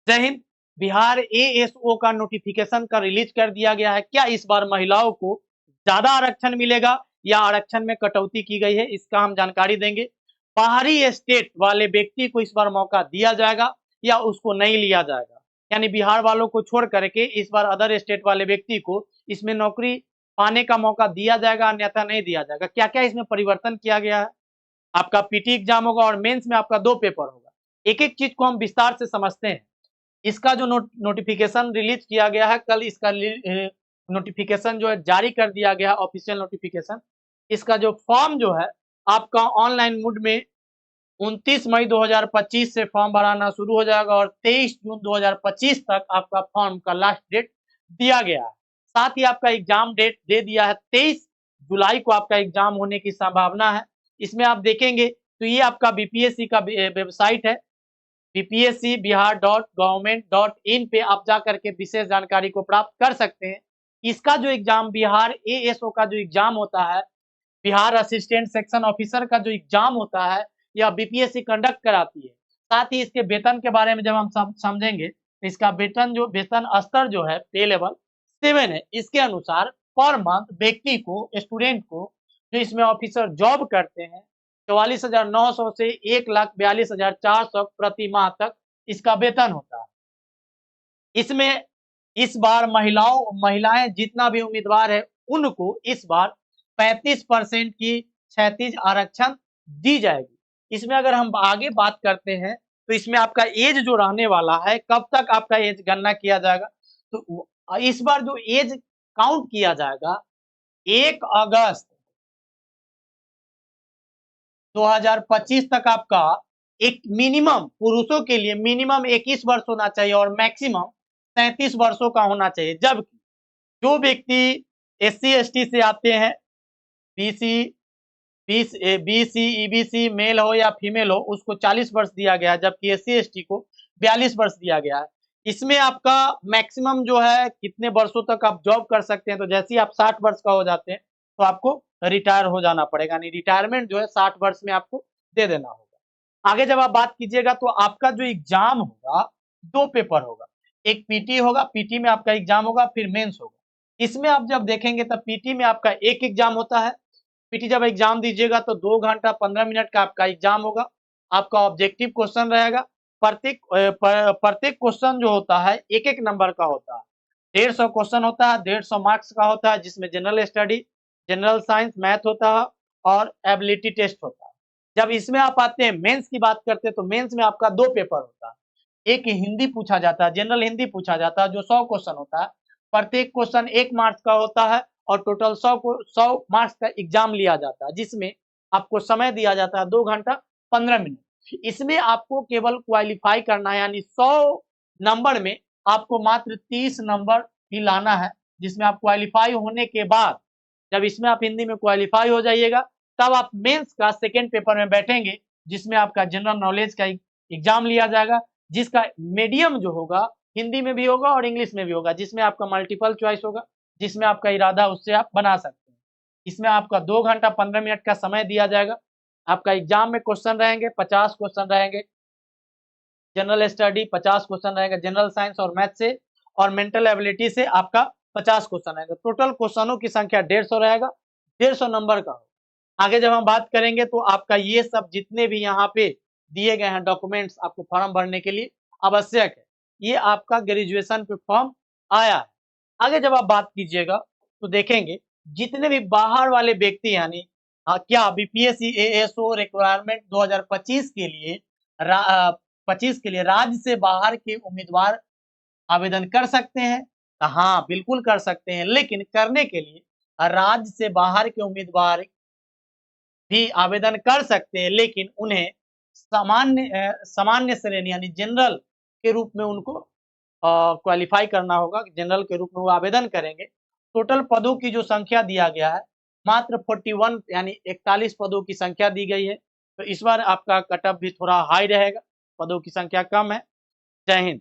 जय हिंद। बिहार एएसओ का नोटिफिकेशन का रिलीज कर दिया गया है। क्या इस बार महिलाओं को ज्यादा आरक्षण मिलेगा या आरक्षण में कटौती की गई है, इसका हम जानकारी देंगे। बाहरी स्टेट वाले व्यक्ति को इस बार मौका दिया जाएगा या उसको नहीं लिया जाएगा, यानी बिहार वालों को छोड़ करके इस बार अदर स्टेट वाले व्यक्ति को इसमें नौकरी पाने का मौका दिया जाएगा, अन्यथा नहीं दिया जाएगा। क्या क्या इसमें परिवर्तन किया गया है। आपका पीटी एग्जाम होगा और मेंस में आपका 2 पेपर होगा। एक एक चीज को हम विस्तार से समझते हैं। इसका जो नोटिफिकेशन रिलीज किया गया है, कल इसका नोटिफिकेशन जो है जारी कर दिया गया है, ऑफिशियल नोटिफिकेशन। इसका जो फॉर्म जो है आपका ऑनलाइन मोड में 29 मई 2025 से फॉर्म भराना शुरू हो जाएगा और 23 जून 2025 तक आपका फॉर्म का लास्ट डेट दिया गया है। साथ ही आपका एग्जाम डेट दे दिया है, 23 जुलाई को आपका एग्जाम होने की संभावना है। इसमें आप देखेंगे तो ये आपका बीपीएससी का वेबसाइट है, bpscbihar.government.in पे आप जा करके विशेष जानकारी को प्राप्त कर सकते हैं। इसका जो एग्जाम बिहार एएसओ का जो एग्जाम होता है, बिहार असिस्टेंट सेक्शन ऑफिसर का जो एग्जाम होता है, यह बीपीएससी कंडक्ट कराती है। साथ ही इसके वेतन के बारे में जब हम समझेंगे तो इसका वेतन स्तर जो है पे लेवल 7 है। इसके अनुसार पर मंथ व्यक्ति को, स्टूडेंट को जो इसमें ऑफिसर जॉब करते हैं, 44,900 से 1,42,400 प्रति माह तक इसका वेतन होता है। इसमें इस बार महिलाएं जितना भी उम्मीदवार है उनको इस बार 35% की क्षैतिज आरक्षण दी जाएगी। इसमें अगर हम आगे बात करते हैं तो इसमें आपका एज जो रहने वाला है, कब तक आपका एज गणना किया जाएगा, तो इस बार जो एज काउंट किया जाएगा 1 अगस्त 2025 तक आपका एक मिनिमम, पुरुषों के लिए मिनिमम 21 वर्ष होना चाहिए और मैक्सिमम 37 वर्षों का होना चाहिए। जबकि जो व्यक्ति एससी एसटी से आते हैं, बीसी बीसी ईबीसी मेल हो या फीमेल हो, उसको 40 वर्ष दिया गया है, जबकि एससी एसटी को 42 वर्ष दिया गया है। इसमें आपका मैक्सिमम जो है कितने वर्षों तक आप जॉब कर सकते हैं, तो जैसे ही आप 60 वर्ष का हो जाते हैं तो आपको रिटायर हो जाना पड़ेगा, यानी रिटायरमेंट जो है 60 वर्ष में आपको दे देना होगा। आगे जब आप बात कीजिएगा तो आपका जो एग्जाम होगा 2 पेपर होगा, एक पीटी होगा, पीटी में आपका एग्जाम होगा, फिर मेंस होगा। इसमें आप जब देखेंगे तब पीटी में आपका एक एग्जाम होता है। पीटी जब एग्जाम दीजिएगा तो 2 घंटा 15 मिनट का आपका एग्जाम होगा। आपका ऑब्जेक्टिव क्वेश्चन रहेगा। प्रत्येक क्वेश्चन जो होता है एक एक नंबर का होता है। 150 क्वेश्चन होता है, 150 मार्क्स का होता है, जिसमें general study, general science, math होता है और एबिलिटी टेस्ट होता है। जब इसमें आप आते हैं मेंस की बात करते हैं तो मेंस में आपका 2 पेपर होता है। एक हिंदी पूछा जाता है, जनरल हिंदी पूछा जाता है जो 100 क्वेश्चन होता है। प्रत्येक क्वेश्चन 1 मार्क्स का होता है और टोटल 100 मार्क्स का एग्जाम लिया जाता है, जिसमें आपको समय दिया जाता है 2 घंटा 15 मिनट। इसमें आपको केवल क्वालिफाई करना है, यानी 100 नंबर में आपको मात्र 30 नंबर ही लाना है, जिसमें आप क्वालिफाई होने के बाद जब इसमें आप हिंदी में क्वालिफाई हो जाइएगा तब आप मेंस का सेकेंड पेपर में बैठेंगे, जिसमें आपका जनरल नॉलेज का एग्जाम लिया जाएगा, जिसका मीडियम जो होगा हिंदी में भी होगा और इंग्लिश में भी होगा, जिसमें आपका मल्टीपल चॉइस होगा, जिसमें आपका इरादा उससे आप बना सकते हैं। इसमें आपका 2 घंटा 15 मिनट का समय दिया जाएगा। आपका एग्जाम में क्वेश्चन रहेंगे, 50 क्वेश्चन रहेंगे, जनरल स्टडी 50 क्वेश्चन रहेगा, जनरल साइंस और मैथ से और मेंटल एबिलिटी से आपका 50 क्वेश्चन रहेगा। टोटल क्वेश्चनों की संख्या 150 रहेगा, 150 नंबर का हो। आगे जब हम बात करेंगे तो आपका ये सब जितने भी यहाँ पे दिए गए हैं डॉक्यूमेंट्स आपको फॉर्म भरने के लिए आवश्यक है, ये आपका ग्रेजुएशन पे फॉर्म आया है। आगे जब आप बात कीजिएगा तो देखेंगे जितने भी बाहर वाले व्यक्ति, यानी क्या बीपीएससी एएसओ रिक्वायरमेंट 2025 के लिए 25 के लिए राज्य से बाहर के उम्मीदवार आवेदन कर सकते हैं। हाँ, बिल्कुल कर सकते हैं, लेकिन करने के लिए राज्य से बाहर के उम्मीदवार भी आवेदन कर सकते हैं, लेकिन उन्हें सामान्य श्रेणी यानी जनरल के रूप में उनको क्वालिफाई करना होगा। जनरल के रूप में वो आवेदन करेंगे। टोटल पदों की जो संख्या दिया गया है मात्र 41 यानी 41 पदों की संख्या दी गई है, तो इस बार आपका कट ऑफ भी थोड़ा हाई रहेगा, पदों की संख्या कम है। जय हिंद।